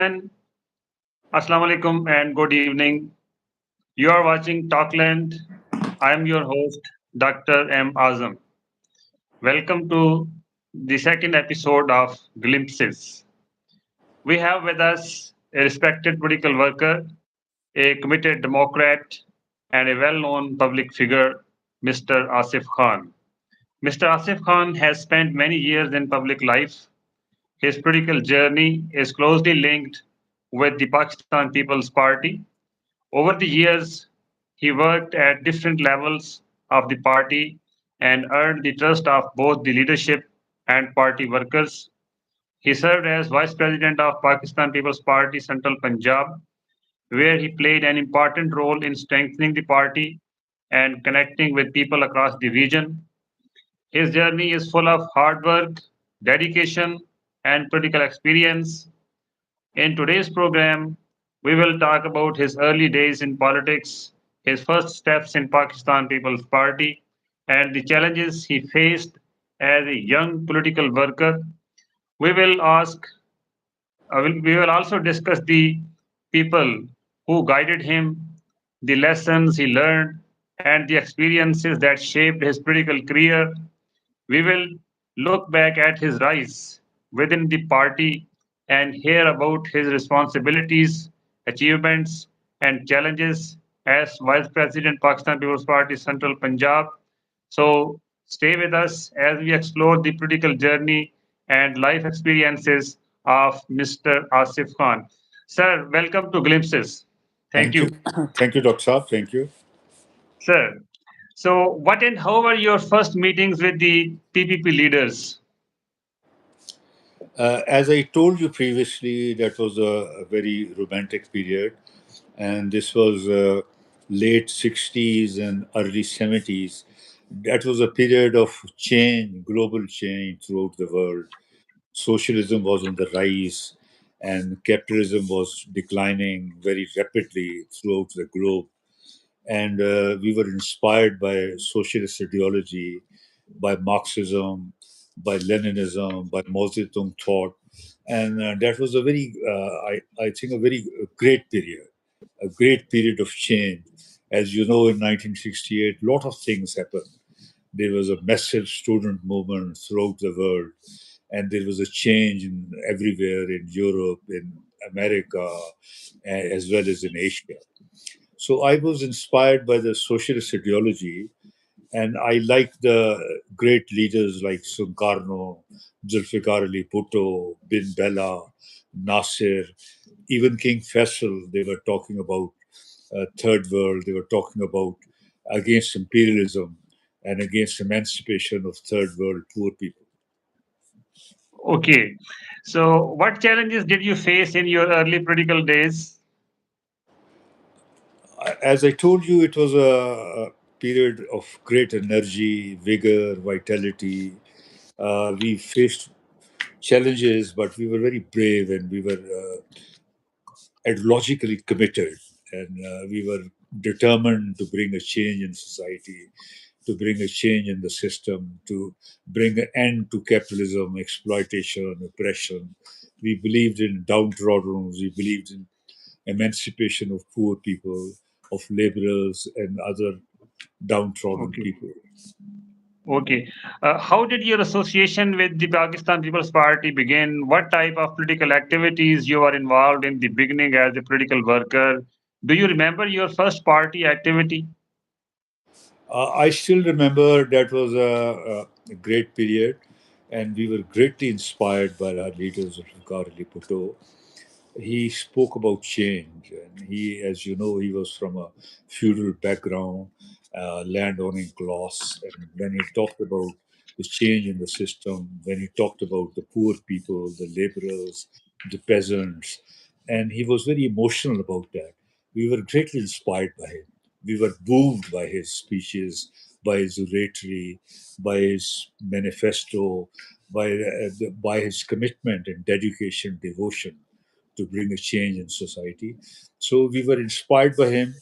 everyone. Assalamu alaikum and good evening. You are watching Talkland. I am your host, Dr. M. Azam. Welcome to the second episode of Glimpses. We have with us a respected political worker, a committed Democrat, and a well known public figure, Mr. Asif Khan. Mr. Asif Khan has spent many years in public life. His political journey is closely linked with the Pakistan People's Party. Over the years, he worked at different levels of the party and earned the trust of both the leadership and party workers. He served as Vice President of Pakistan People's Party Central Punjab, where he played an important role in strengthening the party and connecting with people across the region. His journey is full of hard work, dedication, and political experience. In today's program, we will talk about his early days in politics, his first steps in Pakistan People's Party, and the challenges he faced as a young political worker. We will ask, we will also discuss the people who guided him, the lessons he learned, and the experiences that shaped his political career. We will look back at his rise within the party and hear about his responsibilities, achievements, and challenges as Vice President Pakistan People's Party Central Punjab. So stay with us as we explore the political journey and life experiences of Mr. Asif Khan. Sir, welcome to Glimpses. Thank Thank you. you. Thank you, Dr. Saab. Thank you. Sir, so what and how were your first meetings with the PPP leaders? As I told you previously, that was a very romantic period, and this was late 60s and early 70s. That was a period of change, global change throughout the world. Socialism was on the rise, and capitalism was declining very rapidly throughout the globe. And we were inspired by socialist ideology, by Marxism, by Leninism, by Mao Zedong thought, and that was a very, I think, a very great period, a great period of change. As you know, in 1968, a lot of things happened. There was a massive student movement throughout the world, and there was a change in everywhere in Europe, in America, as well as in Asia. So I was inspired by the socialist ideology, and I like the great leaders like Sukarno, Zulfikar Ali Bhutto, Bin Bella, Nasir, even King Faisal. They were talking about third world. They were talking about against imperialism and against emancipation of third world poor people. Okay. So, what challenges did you face in your early political days? As I told you, it was a period of great energy, vigor, vitality. We faced challenges, but we were very brave and we were ideologically committed, and we were determined to bring a change in society, to bring a change in the system, to bring an end to capitalism, exploitation, oppression. We believed in downtrodden, we believed in emancipation of poor people, of laborers, and other downtrodden Okay. people. Okay. How did your association with the Pakistan People's Party begin? What type of political activities you were involved in the beginning as a political worker? Do you remember your first party activity? I still remember that was a great period, and we were greatly inspired by our leaders of Karli Bhutto. He spoke about change, and he, as you know, he was from a feudal background, landowning class, and when he talked about the change in the system, when he talked about the poor people, the laborers, the peasants, and he was very emotional about that. We were greatly inspired by him. We were moved by his speeches, by his oratory, by his manifesto, by his commitment and dedication, devotion to bring a change in society. So we were inspired by him,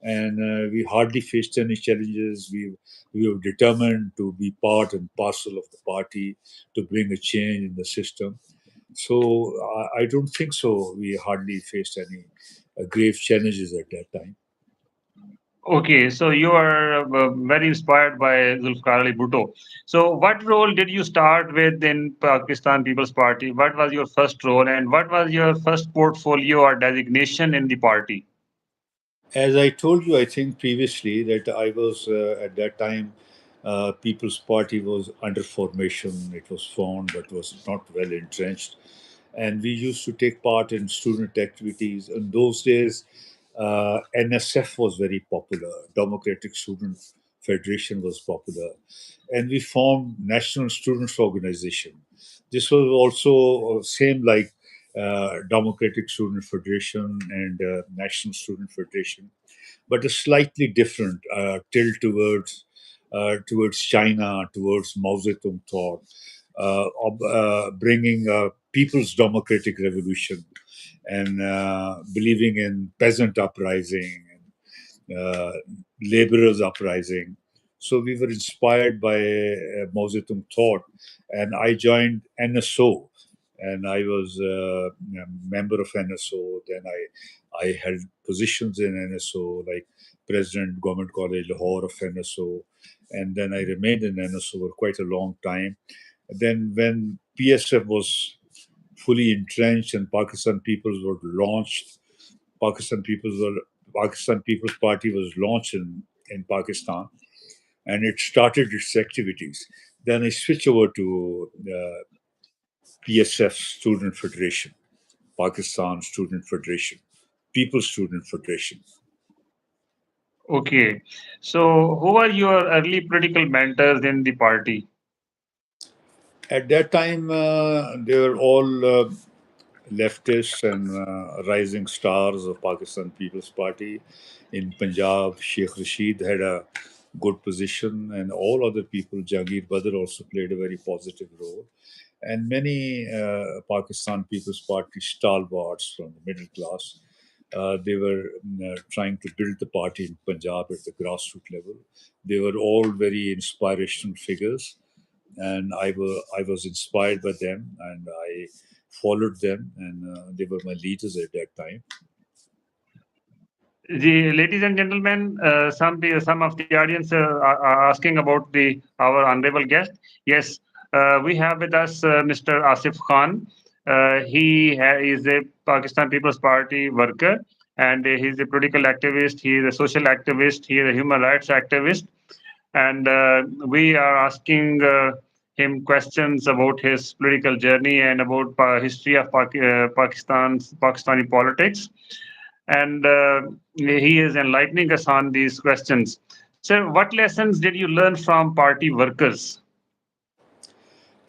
and we hardly faced any challenges. We were determined to be part and parcel of the party to bring a change in the system. So I don't think so. We hardly faced any grave challenges at that time. Okay, so you are very inspired by Zulfikar Ali Bhutto. So, what role did you start with in Pakistan People's Party? What was your first role, and what was your first portfolio or designation in the party? As I told you, I think previously that I was at that time, People's Party was under formation. It was formed, but was not well entrenched, and we used to take part in student activities. In those days, NSF was very popular. Democratic Student Federation was popular, and we formed National Students Organization. This was also same like Democratic Student Federation and National Student Federation, but a slightly different tilt towards China, towards Mao Zedong thought, bringing a people's democratic revolution and believing in peasant uprising and laborers uprising. So we were inspired by Mao Zedong thought, and I joined NSO, and I was a member of NSO. Then I held positions in NSO, like President Government College Lahore of NSO, and then I remained in NSO for quite a long time. Then when PSF was fully entrenched and Pakistan People's were launched, Pakistan People's were, Pakistan People's Party was launched in Pakistan, and it started its activities. Then I switched over to PSF Student Federation, Pakistan Student Federation, People's Student Federation. Okay, so who were your early political mentors in the party? At that time, they were all leftists and rising stars of Pakistan People's Party. In Punjab, Sheikh Rashid had a good position, and all other people, Jagir Badr also played a very positive role. And many Pakistan People's Party stalwarts from the middle class. They were trying to build the party in Punjab at the grassroots level. They were all very inspirational figures, and I was inspired by them, and I followed them, and they were my leaders at that time. The ladies and gentlemen, some of the audience are asking about the our honorable guest. Yes, we have with us Mr. Asif Khan. Is a Pakistan People's Party worker, and he's a political activist. He is a social activist. He is a human rights activist, and we are asking him questions about his political journey and about history of Pakistani politics, and he is enlightening us on these questions. So, what lessons did you learn from party workers?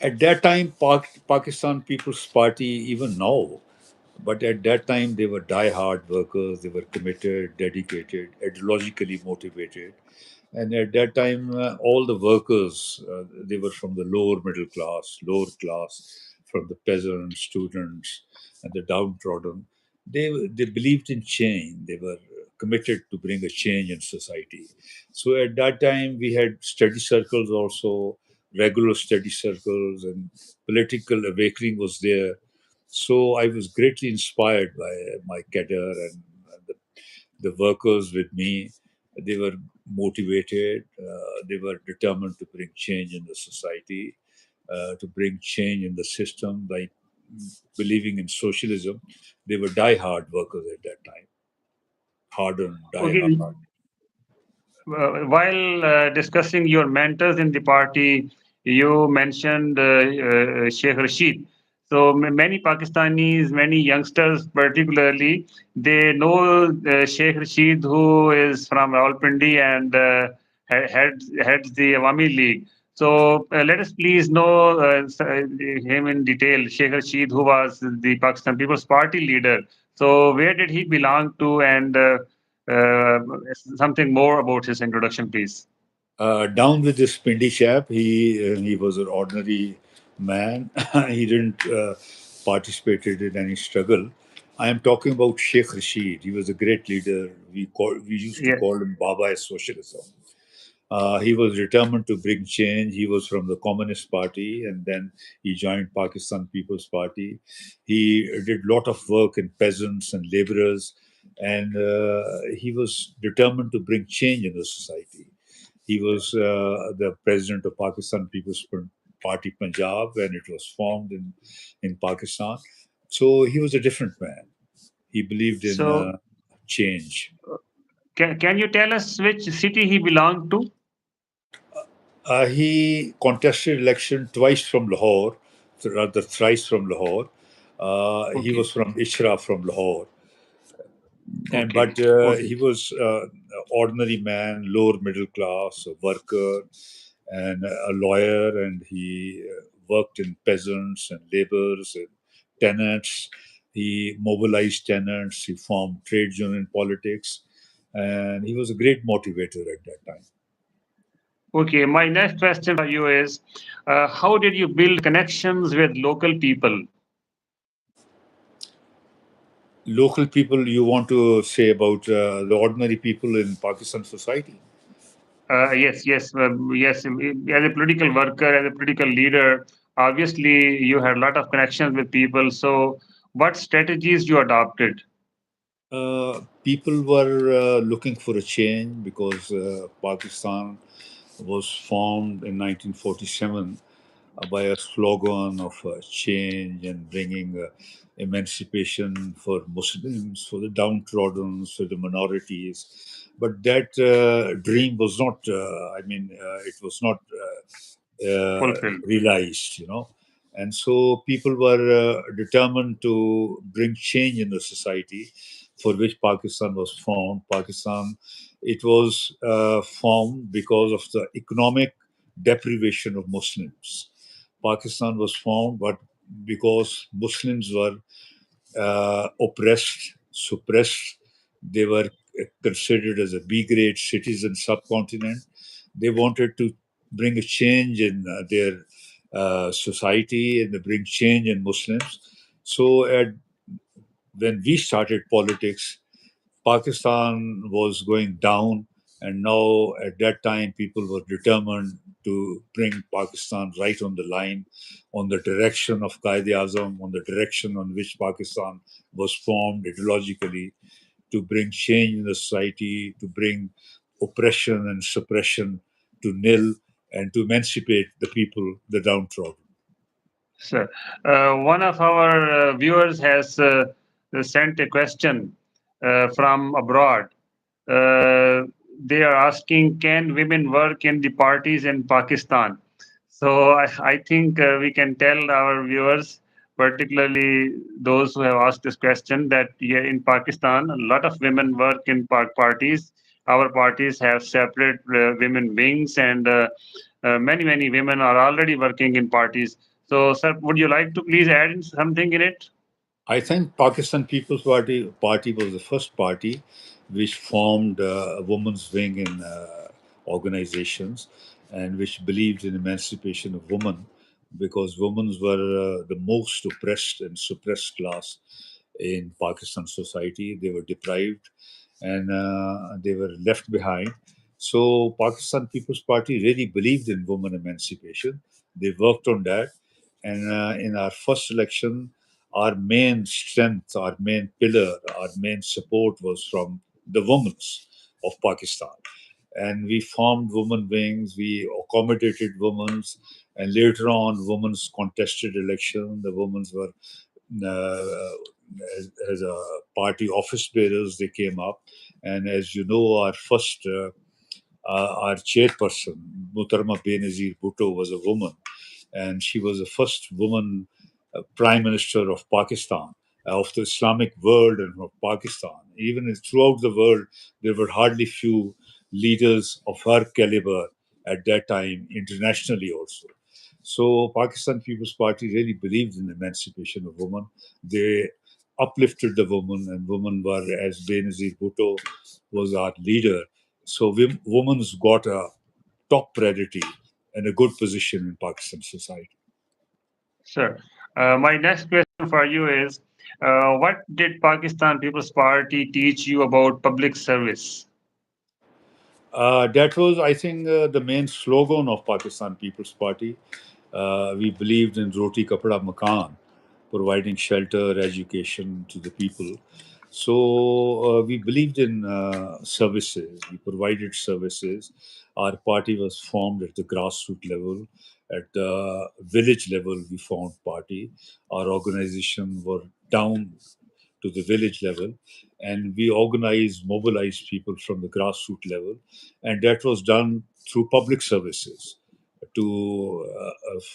At that time, Pakistan People's Party, even now, but at that time they were die-hard workers. They were committed, dedicated, ideologically motivated. And at that time, all the workers, they were from the lower class, from the peasants, students, and the downtrodden. They believed in change. They were committed to bring a change in society. So at that time, we had study circles also, regular study circles, and political awakening was there. So I was greatly inspired by my cadre and the, the workers with me. They were motivated. They were determined to bring change in the society, to bring change in the system by believing in socialism. They were die-hard workers at that time, hardened, Okay, die-hard. while discussing your mentors in the party, you mentioned Sheikh Rashid. So many Pakistanis, many youngsters, particularly, they know Sheikh Rashid, who is from Rawalpindi and heads the Awami League. So let us please know him in detail. Sheikh Rashid, who was the Pakistan People's Party leader. So where did he belong to, and uh, something more about his introduction, please. Down with this Pindi chap. He was an ordinary man. He didn't participated in any struggle. I am talking about Sheikh Rashid. He was a great leader. We used to Yeah. call him Baba as socialism. He was determined to bring change. He was from the Communist Party, and then he joined Pakistan People's Party. He did a lot of work in peasants and laborers, and he was determined to bring change in the society. He was the president of Pakistan People's Party Punjab when it was formed in Pakistan. So he was a different man. He believed in So, change. can you tell us which city he belonged to? He contested election twice from Lahore, rather thrice from Lahore. He Okay, was from Ishra from Lahore, and okay, but okay. he was ordinary man, lower middle class, a worker, and a lawyer, and he worked in peasants and laborers and tenants. He mobilized tenants. He formed trade union politics, and he was a great motivator at that time. Okay, my next question for you is, how did you build connections with local people? Local people, you want to say about the ordinary people in Pakistan society? Yes, yes, yes. As a political worker, as a political leader, obviously you had a lot of connections with people. So, what strategies you adopted? People were looking for a change because Pakistan was formed in 1947 by a slogan of change and bringing emancipation for Muslims, for the downtrodden, for the minorities. But that dream was not, it was not Fulfilled. realized, you know. And so people were determined to bring change in the society for which Pakistan was formed. Pakistan, it was formed because of the economic deprivation of Muslims. Pakistan was formed, but because Muslims were oppressed, suppressed, they were considered as a B grade citizen subcontinent. They wanted to bring a change in their society and they bring change in Muslims. So when we started politics, Pakistan was going down, and now at that time, people were determined to bring Pakistan right on the line, on the direction of Qaid Azam, on the direction on which Pakistan was formed ideologically, to bring change in the society, to bring oppression and suppression to nil, and to emancipate the people, the downtrodden. So, one of our viewers has sent a question from abroad. Uh, they are asking, can women work in the parties in Pakistan? So I think we can tell our viewers, particularly those who have asked this question, that yeah, in Pakistan, a lot of women work in parties. Our parties have separate women wings, and many women are already working in parties. So, sir, would you like to please add in something in it? I think Pakistan People's Party was the first party which formed a women's wing in organizations and which believed in emancipation of women because women were the most oppressed and suppressed class in Pakistan society. They were deprived and they were left behind. So Pakistan People's Party really believed in women emancipation. They worked on that, and in our first election, our main strength, our main pillar, our main support was from the women's of Pakistan. And we formed women wings, we accommodated women's, and later on, women's contested election. The women's were as a party office bearers, they came up. And as you know, our chairperson, Mutarma Benazir Bhutto, was a woman and she was the first woman prime minister of Pakistan, of the Islamic world and of Pakistan. Even throughout the world, there were hardly few leaders of her caliber at that time, internationally also. So Pakistan People's Party really believed in the emancipation of women. They uplifted the women, and women were, as Benazir Bhutto was our leader. So women's got a top priority and a good position in Pakistan society. Sure. My next question for you is, what did Pakistan People's Party teach you about public service? That was, I think, the main slogan of Pakistan People's Party. We believed in Roti Kapda Makan, providing shelter, education to the people. So we believed in services. We provided services. Our party was formed at the grassroots level. At the village level, we formed party. Our organization were down to the village level, and we organized, mobilized people from the grassroots level, and that was done through public services to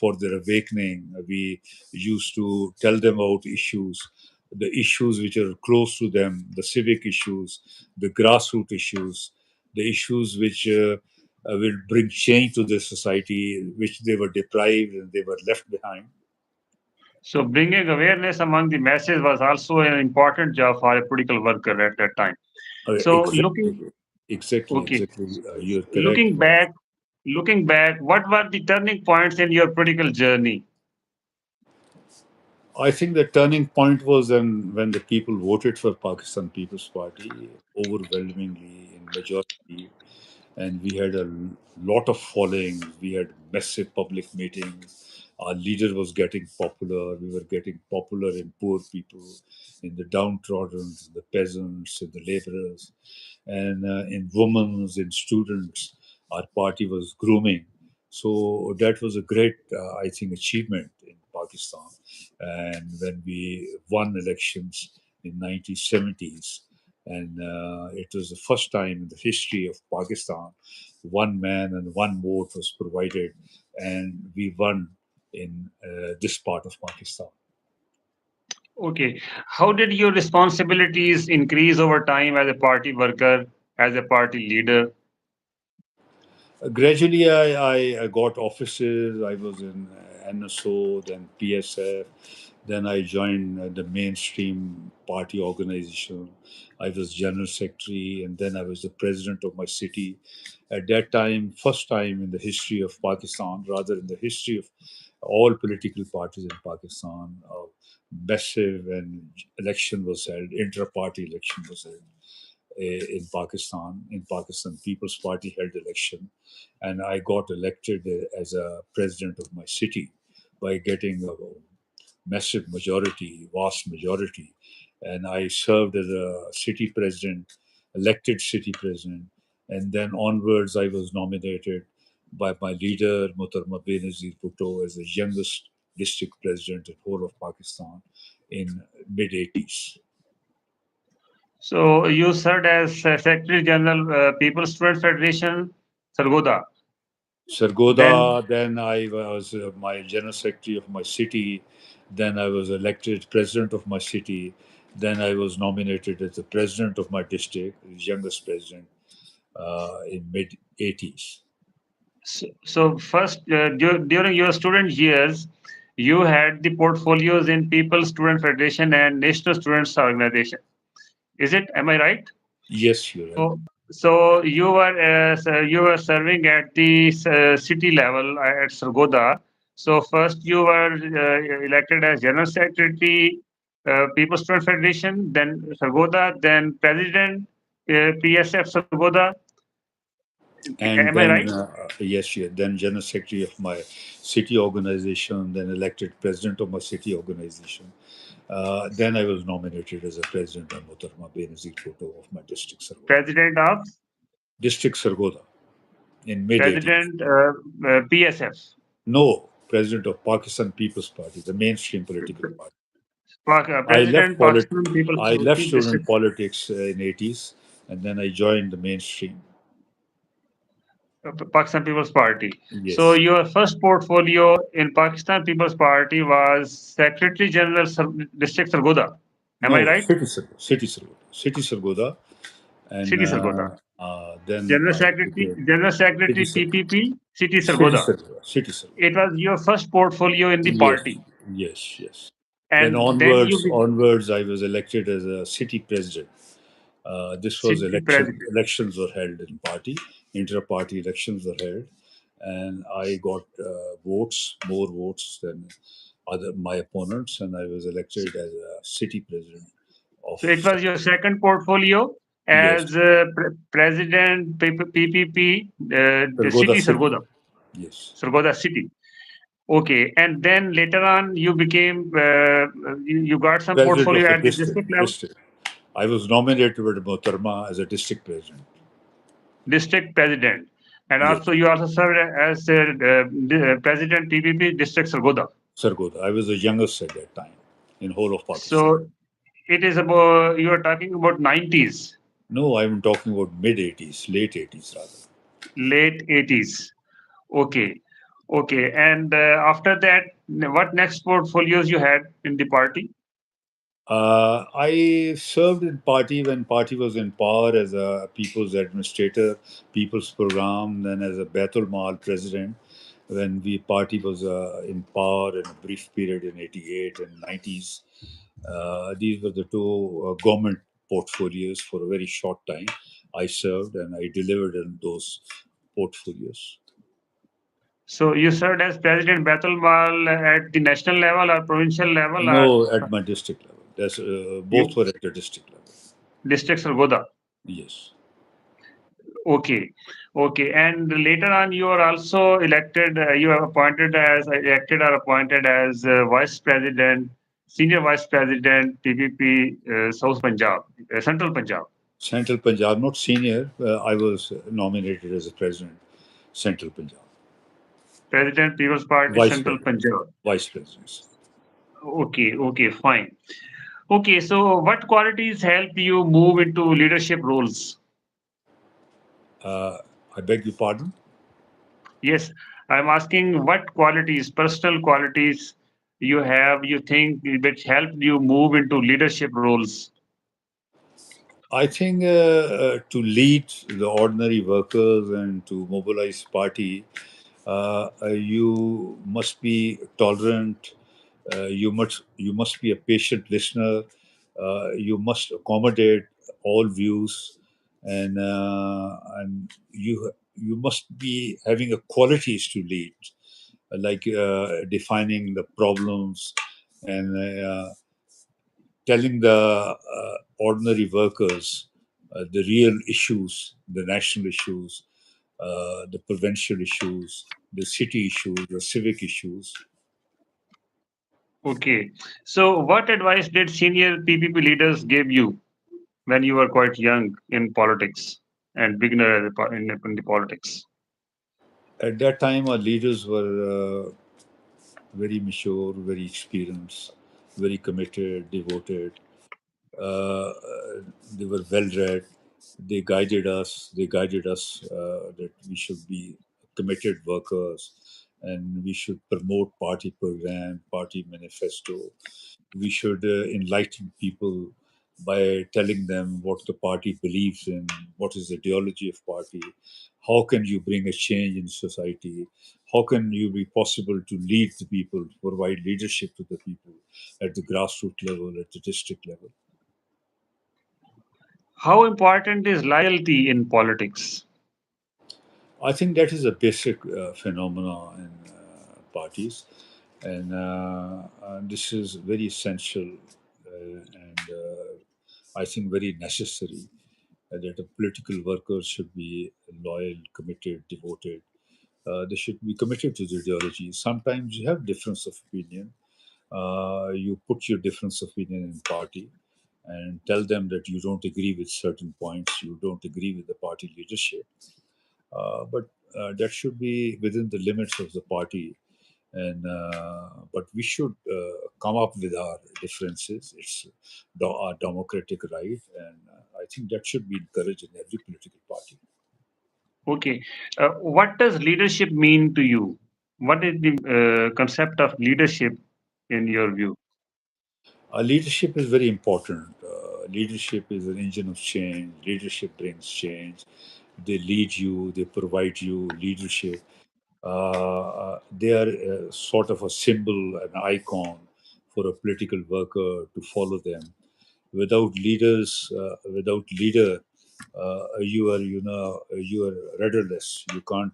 for their awakening. We used to tell them about issues, the issues which are close to them, the civic issues, the grassroots issues, the issues which will bring change to the society, which they were deprived and they were left behind. So bringing awareness among the masses was also an important job for a political worker at that time. So Exactly, okay, exactly. You're correct. looking back, looking back, what were the turning points in your political journey? I think the turning point was when the people voted for Pakistan People's Party overwhelmingly in majority, and we had a lot of following. We had massive public meetings. Our leader was getting popular. We were getting popular in poor people, in the downtrodden, in the peasants, in the laborers, and in women, in students. Our party was grooming. So that was a great, I think, achievement in Pakistan. And when we won elections in 1970s, and it was the first time in the history of Pakistan, one man and one vote was provided, and we won in this part of Pakistan. Okay, how did your responsibilities increase over time as a party worker, as a party leader? Gradually, I got offices. I was in NSO, then PSF. Then I joined the mainstream party organization. I was general secretary, and then I was the president of my city. At that time, first time in the history of Pakistan, rather in the history of all political parties in Pakistan, a massive and election was held, inter-party election was held in Pakistan. In Pakistan, People's Party held election, and I got elected as a president of my city by getting a massive majority, vast majority, and I served as a city president, elected city president, and then onwards I was nominated by my leader Muhtarama Benazir Bhutto as the youngest district president in whole of Pakistan in mid 80s. So you served as Secretary General, People's Student Federation, Sargoda. Then, Sargoda, then I was my general secretary of my city, then I was elected president of my city, then I was nominated as the president of my district, the youngest president in mid 80s. so first, during your student years, you had the portfolios in People's Student Federation and National Students Organization. Is it? Am I right? Yes, you're right. So, so you were serving at the city level at Sargoda. So first you were elected as General Secretary, People's Student Federation, then Sargoda, then President, PSF Sargoda. And Am I right? then, yes, yeah, then general secretary of my city organization, then elected president of my city organization. Then I was nominated as a president of Muhtarama Benazir Bhutto of my district, Sargoda. President of District Sargoda in mid 80s. President PSF, No, president of Pakistan People's Party, the mainstream political party. I left President Pakistan People's I left Party student District. politics in 80s, and then I joined the mainstream. Pakistan People's Party. So Yes. your first portfolio in Pakistan People's Party was Secretary General District Sargoda. Am I No, right? City Sargoda. City Sargoda. And City Sargoda. then I became General City Secretary Sargoda. TPP, City City Sargoda. Sargoda. City Sargoda. It was your first portfolio in the Yes, party, yes, yes. Then and then you onwards, I was elected as a city president. This was city president. elections were held in party, inter-party elections were held, and I got votes, more votes than other my opponents, and I was elected as a city president of. So it was your second portfolio. Yes, as President PPP, the Sargodha city City. Sargodha, Yes, Sargodha city. Okay, and then later on you became you got some president of portfolio the at the district district. level, District. I was nominated with Motarma as a district president. district president, and Yes, also you also served as president PPP district Sargodha. Sargodha. I was the youngest at that time in whole of Pakistan. So it is about you are talking about 90s, No, I'm talking about mid 80s, late 80s rather. late 80s. Okay, okay, and after that, what next portfolios you had in the party? I served in party when party was in power as a people's administrator, people's program, then as a Baitul Mal president when the party was in power in a brief period in 88 and 90s. These were the two government portfolios for a very short time. I served and I delivered on those portfolios. So you served as president Baitul Mal at the national level or provincial level or No, at my district level. That's, both you were at the district level. district Sargodha. Yes. Okay, okay, and later on you are also elected. You are appointed as elected or appointed as vice president, senior vice president, PPP South Punjab, Central Punjab, Central Punjab, not senior. I was nominated as a president, Central Punjab, President People's Party, vice Central president, Punjab. vice presidency. Okay, okay, fine. Okay, so what qualities help you move into leadership roles? Uh, I beg your pardon. Yes, I'm asking what qualities, personal qualities you have, you think which helped you move into leadership roles. I think to lead the ordinary workers and to mobilize party, you must be tolerant. You must be a patient listener. You must accommodate all views, and you must be having a qualities to lead, like defining the problems and telling the ordinary workers the real issues, the national issues, the provincial issues, the city issues, the civic issues. Okay, so what advice did senior PPP leaders give you when you were quite young in politics and beginner in the politics? At that time, our leaders were very mature, very experienced, very committed, devoted. Uh, they were well read. They guided us. They guided us that we should be committed workers and we should promote party program, party manifesto. We should enlighten people by telling them what the party believes in, what is the ideology of party, how can you bring a change in society, how can you be possible to lead the people, provide leadership to the people at the grassroots level, at the district level. How important is loyalty in politics? I think that is a basic phenomena in parties, and this is very essential and I think very necessary that a political worker should be loyal, committed, devoted. They should be committed to the ideology. Sometimes you have difference of opinion. You put your difference of opinion in party and tell them that you don't agree with certain points, you don't agree with the party leadership, but that should be within the limits of the party. And but we should come up with our differences. It's our democratic right, and I think that should be encouraged in every political party. Okay, what does leadership mean to you? What is the concept of leadership in your view? Leadership is very important. Leadership is an engine of change. Leadership brings change. They lead you. They provide you leadership. They are sort of a symbol, an icon for a political worker to follow them. Without leaders, without leader, you are rudderless. You can't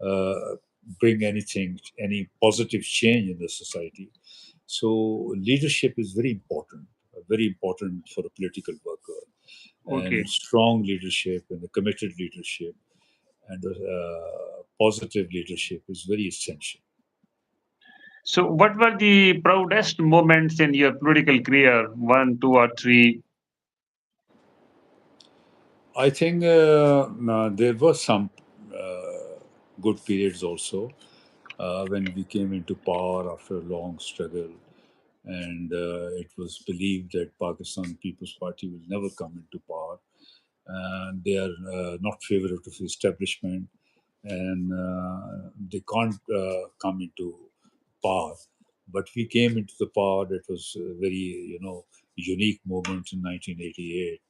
uh, bring anything, any positive change in the society. So leadership is very important for a political worker. and Okay. strong leadership and a committed leadership and positive leadership is very essential. So, what were the proudest moments in your political career? One, two, or three? I think there were some good periods also when we came into power after a long struggle, and it was believed that Pakistan People's Party will never come into power, and they are not favorable to the establishment, and they can't come into power. But we came into the power. That was a very unique moment in 1988,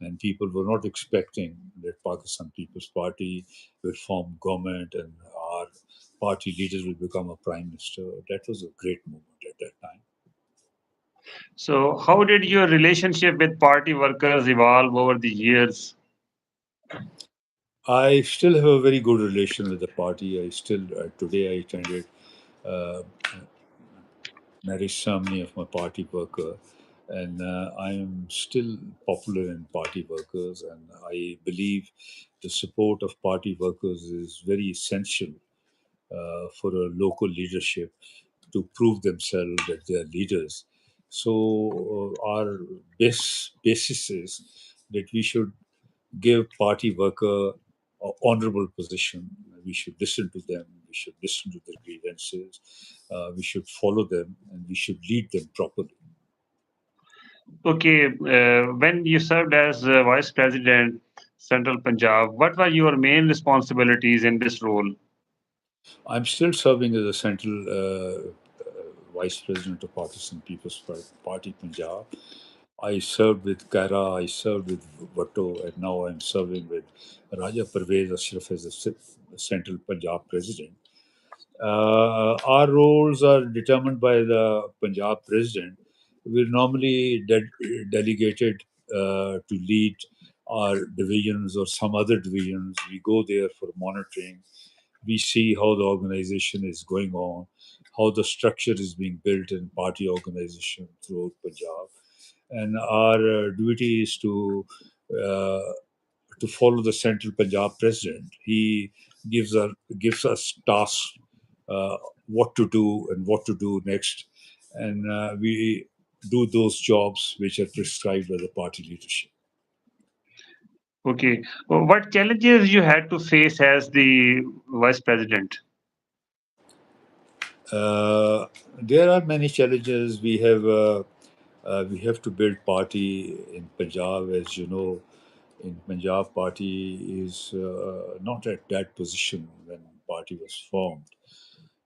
and people were not expecting that Pakistan People's Party will form government and our party leaders will become a prime minister. That was a great moment at that time. So, how did your relationship with party workers evolve over the years? I still have a very good relation with the party. I still today I attended uh, marriage ceremony of my party worker, and I am still popular in party workers, and I believe the support of party workers is very essential for a local leadership to prove themselves that they are leaders. So our basis is that we should give party worker a honorable position. We should listen to them. We should listen to their grievances. We should follow them, and we should lead them properly. Okay, when you served as Vice President, Central Punjab, what were your main responsibilities in this role? I'm still serving as a central vice president of Pakistan People's Party Punjab. I served with Kaira, I served with Bhutto, and now I'm serving with Raja Parvez Ashraf as the central Punjab president. Our roles are determined by the Punjab president. We're normally delegated to lead our divisions or some other divisions. We go there for monitoring. We see how the organization is going on, how the structure is being built in party organization throughout Punjab. And our duty is uh, to follow the central Punjab president. He gives us tasks, uh, what to do and what to do next, and we do those jobs which are prescribed by the party leadership. Okay, what challenges you had to face as the Vice President? Uh, there are many challenges. We have to build party in Punjab, as you know. In Punjab, party is not at that position when party was formed.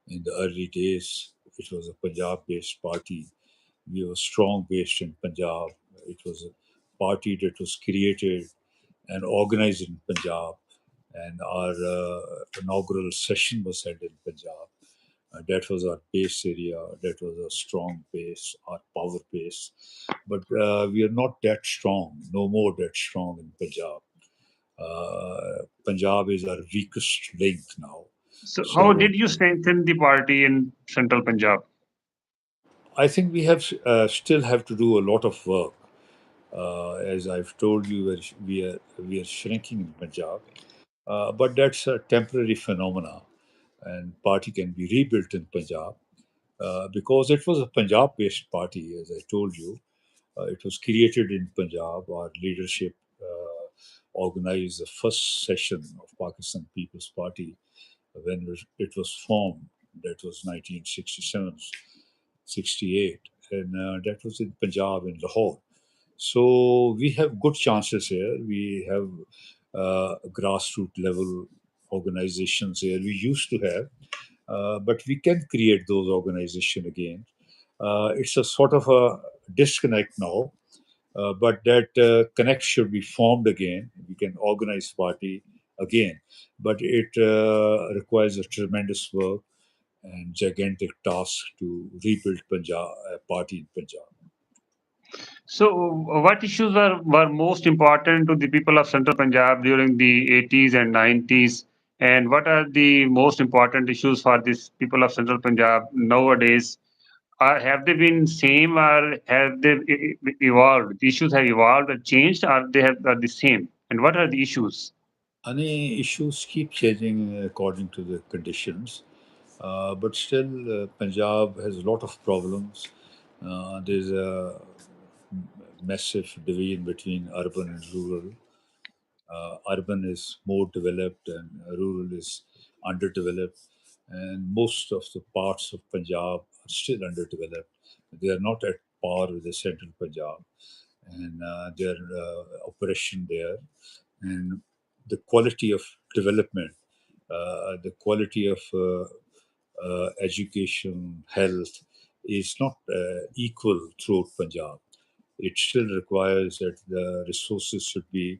In the early days, it was a Punjab-based party. We were strong based in Punjab. It was a party that was created and organized in Punjab, and our inaugural session was held in Punjab. That was our base area. That was a strong base, our power base. But we are not that strong, no more that strong in Punjab. Punjab is our weakest link now. So, how So did you strengthen the party in Central Punjab? I think we have still have to do a lot of work. As I've told you, we are shrinking in Punjab, but that's a temporary phenomena, and party can be rebuilt in Punjab because it was a Punjab-based party, as I told you. It was created in Punjab. Our leadership organized the first session of Pakistan People's Party when it was formed. That was 1967, 68, and that was in Punjab, in Lahore. So we have good chances here. We have grassroots level organizations here. We used to have, but we can create those organizations again. It's a sort of a disconnect now, but that connect should be formed again. We can organize party again, but it requires a tremendous work and gigantic task to rebuild Punjab party in Punjab. So, what issues were most important to the people of Central Punjab during the 80s and 90s? And what are the most important issues for these people of Central Punjab nowadays? Have they been same or have they evolved? The issues have evolved or changed, or they have are the same? And what are the issues? Any issues keep changing according to the conditions, but still, Punjab has a lot of problems. There's a massive division between urban and rural. Urban is more developed and rural is underdeveloped, and most of the parts of Punjab are still underdeveloped. They are not at par with the central Punjab, and their operation there, and the quality of development, the quality of education, health is not equal throughout Punjab. It still requires that the resources should be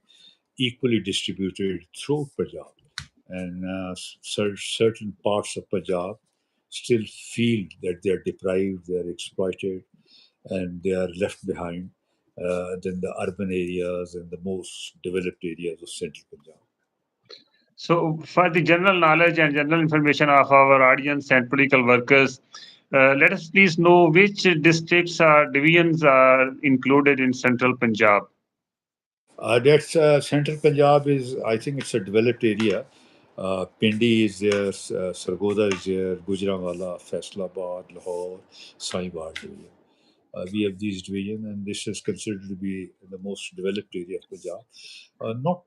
equally distributed throughout Punjab. And certain parts of Punjab still feel that they are deprived, they are exploited, and they are left behind than the urban areas and the most developed areas of central Punjab. So, for the general knowledge and general information of our audience and political workers, let us please know which districts or divisions are included in central Punjab. That's Central Punjab is, I think it's a developed area. Pindi is there, Sargodha is there, Gujranwala, Faisalabad, Lahore, Sahiwal division. We have these division, and this is considered to be the most developed area of Punjab. Not,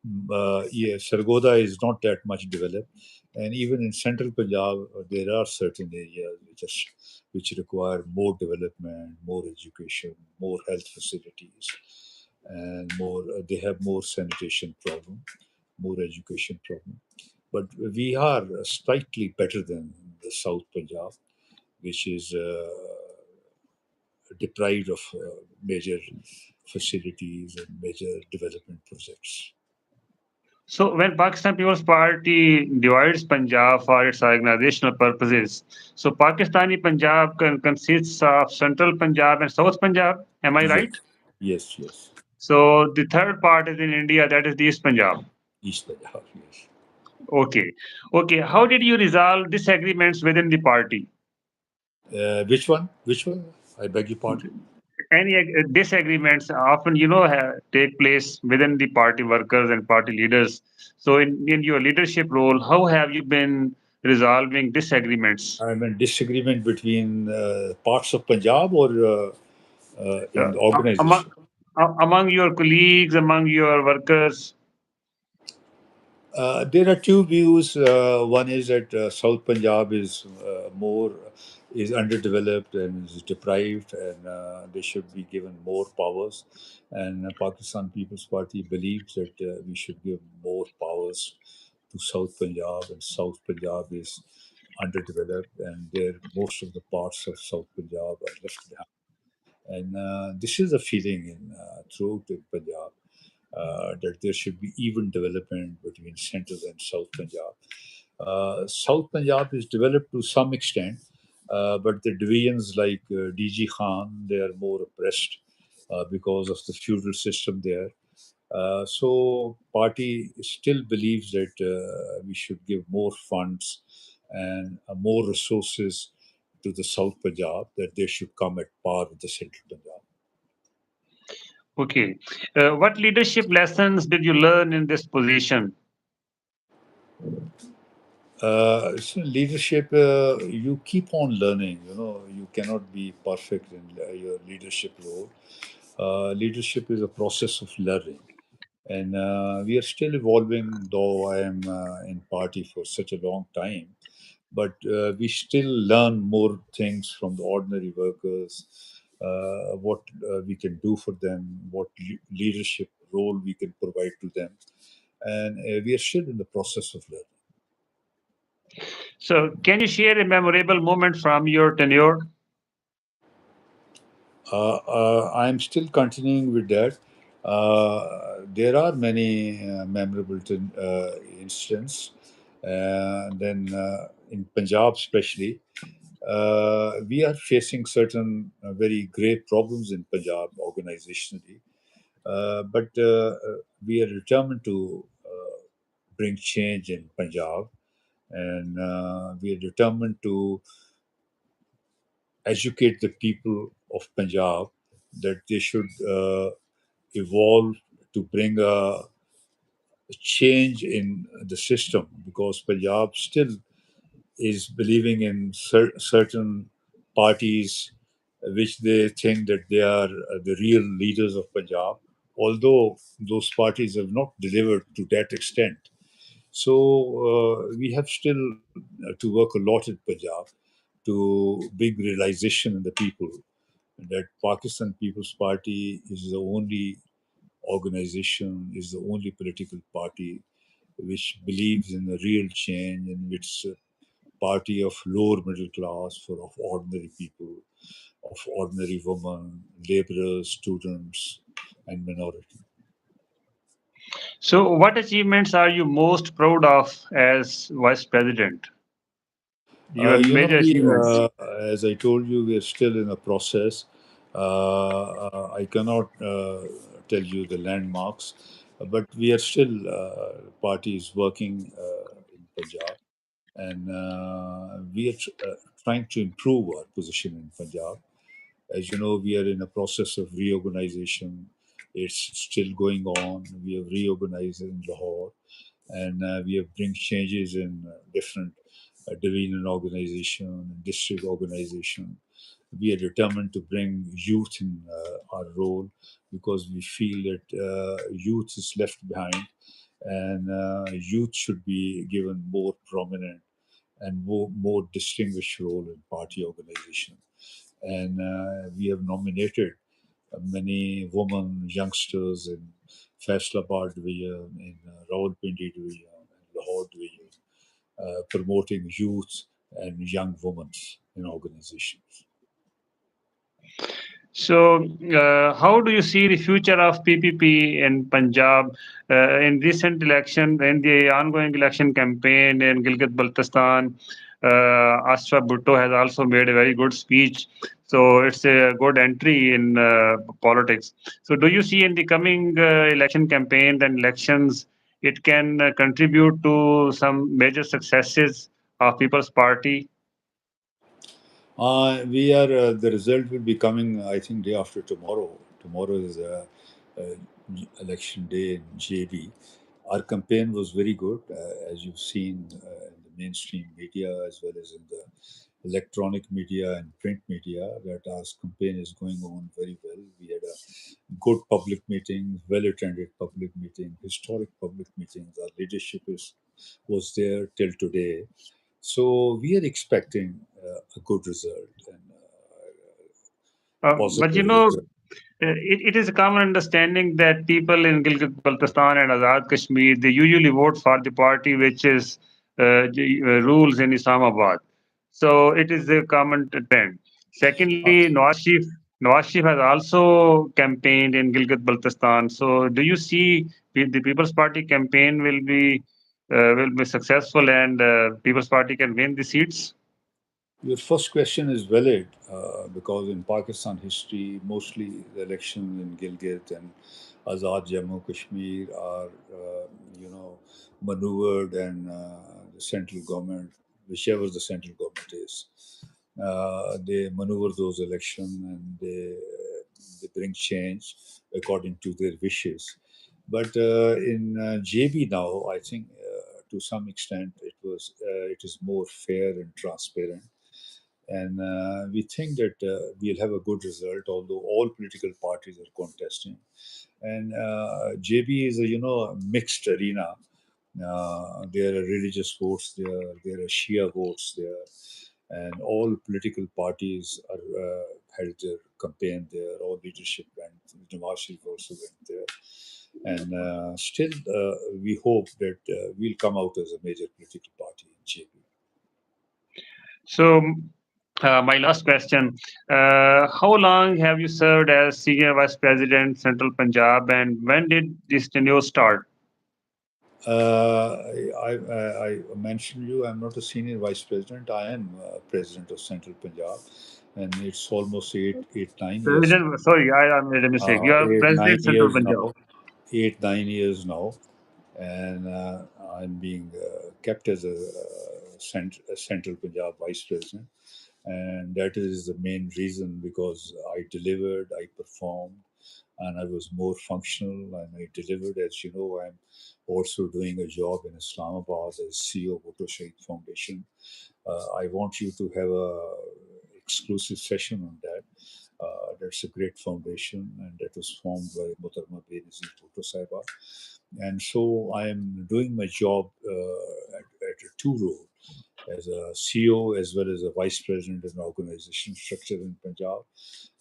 yeah, Sargodha is not that much developed, and even in Central Punjab, there are certain areas which require more development, more education, more health facilities, and more. They have more sanitation problem, more education problem. But we are slightly better than the South Punjab, which is deprived of major facilities and major development projects. So, when Pakistan People's Party divides Punjab for its organizational purposes, so Pakistani Punjab consists of Central Punjab and South Punjab. Am I Yes, right? yes, yes. So, the third part is in India, that is the East Punjab. East Punjab, yes. Okay. Okay. How did you resolve disagreements within the party? Which one? Which one? I beg your pardon. Any disagreements often, take place within the party workers and party leaders. So, in your leadership role, how have you been resolving disagreements I mean, disagreement between parts of Punjab or in the among organization. among your colleagues, among your workers? There are two views. One is that South Punjab is more is underdeveloped and is deprived, and they should be given more powers. And Pakistan People's Party believes that we should give more powers to South Punjab, and South Punjab is underdeveloped, and there most of the parts of South Punjab are left behind. And this is a feeling in throughout in Punjab that there should be even development between central and South Punjab. South Punjab is developed to some extent, but the divisions like DG Khan, they are more oppressed because of the feudal system there. So party still believes that we should give more funds and more resources to the South Punjab, that they should come at par with the Central Punjab. Okay. What leadership lessons did you learn in this position? So leadership, you keep on learning. You know, you cannot be perfect in your leadership role. Leadership is a process of learning, and we are still evolving. Though I am in party for such a long time, but we still learn more things from the ordinary workers. What we can do for them, what leadership role we can provide to them, and we are still in the process of learning. So, can you share a memorable moment from your tenure? I'm still continuing with that. There are many memorable incidents. Then in Punjab, especially, we are facing certain very grave problems in Punjab organizationally. But we are determined to bring change in Punjab, and we are determined to educate the people of Punjab that they should evolve to bring a change in the system, because Punjab still is believing in certain parties which they think that they are the real leaders of Punjab, although those parties have not delivered to that extent. So we have still to work a lot in Punjab to big realization in the people that Pakistan People's Party is the only organization, is the only political party which believes in a real change, in which party of lower middle class, for of ordinary people, of ordinary women, laborers, students, and minority. So, what achievements are you most proud of as vice president? Your major We, achievements. as I told you, we are still in a process. I cannot tell you the landmarks, but we are still parties working in Punjab, and we are trying to improve our position in Punjab. As you know, we are in a process of reorganization. It's still going on. We have reorganized in Lahore, and we have bring changes in different division organization, district organization. We are determined to bring youth in our role, because we feel that youth is left behind, and youth should be given more prominent and more distinguished role in party organization. And we have nominated many women youngsters in Faisalabad division, in Rawalpindi division, and Lahore division, promoting youth and young women in organizations. So, how do you see the future of PPP in Punjab in recent election, in the ongoing election campaign in Gilgit-Baltistan? Asfa Bhutto has also made a very good speech, so it's a good entry in politics. So, do you see in the coming election campaign and elections, it can contribute to some major successes of People's Party? We are the result will be coming, I think, day after tomorrow. Tomorrow is election day in JB. Our campaign was very good, as you've seen in the mainstream media as well as in the electronic media and print media. That our campaign is going on very well. We had a good public meeting, well attended public meeting, historic public meetings. Our leadership is was there till today. So we are expecting a good result and But positive you know, result. it is a common understanding that people in Gilgit-Baltistan and Azad Kashmir, they usually vote for the party which is rules in Islamabad. So it is a common trend. Secondly, Uh, Nawaz Sharif has also campaigned in Gilgit-Baltistan. So do you see the People's Party campaign will be successful and People's Party can win the seats? your first question is valid because in Pakistan history, mostly the elections in Gilgit and Azad Jammu Kashmir are, maneuvered, and the central government, whichever the central government is, they maneuver those elections, and they bring change according to their wishes. But in JB now, I think to some extent it is more fair and transparent, and we think that we'll have a good result. Although all political parties are contesting, and JB is a mixed arena. There are religious votes there are Shia votes there, and all political parties are held their campaign there. All leadership went. Nawaz Sharif also went there, and still we hope that we'll come out as a major political party in JB. So, my last question. How long have you served as Senior Vice President, Central Punjab, and when did this tenure start? I mentioned you. I'm not a senior vice president. I am president of Central Punjab, and it's almost 8 9 years. President, sorry, I made a mistake. You are Eight nine President, Central years Punjab. now. 8 9 years now, and I'm being kept as a Central Punjab vice president. And that is the main reason, because I delivered, I performed, and I was more functional and I delivered. As you know, I'm also doing a job in Islamabad as CEO of Bhutto Shahid Foundation. I want you to have a exclusive session on that. That's a great foundation, and that was formed by Muhtarma Benazir Bhutto Sahiba. And so I am doing my job at a two role, as a CEO as well as a vice president in an organization structure in Punjab.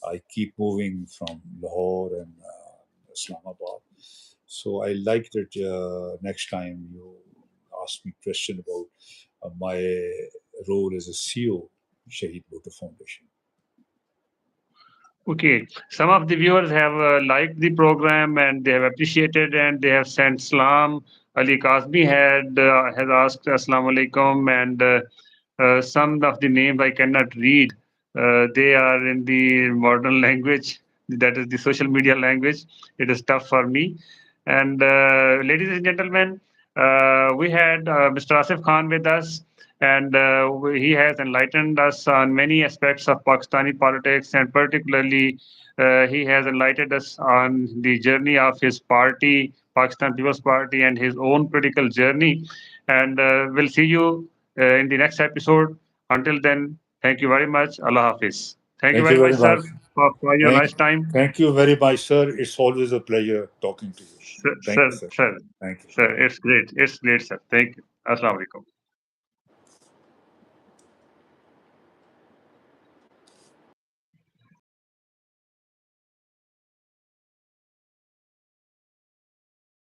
I keep moving from Lahore and Islamabad. So I like that next time you ask me question about my role as a CEO, Shahid Bhutto Foundation. Okay, some of the viewers have liked the program and they have appreciated and they have sent salam. Ali Kazmi has asked Assalamu alaikum, and some of the names I cannot read. They are in the modern language, that is the social media language. It is tough for me. And ladies and gentlemen, we had Mr. Asif Khan with us, and he has enlightened us on many aspects of Pakistani politics, and particularly he has enlightened us on the journey of his party, Pakistan People's Party, and his own political journey. And we'll see you in the next episode. Until then, thank you very much. Allah Hafiz. Thank you Thank you very much, very much. sir, for your Thank, nice time. thank you very much, sir. It's always a pleasure talking to you. Sir, Thank sir, you, sir. sir, Thank you. sir, it's great. It's great, sir. Thank you. Assalamu alaikum.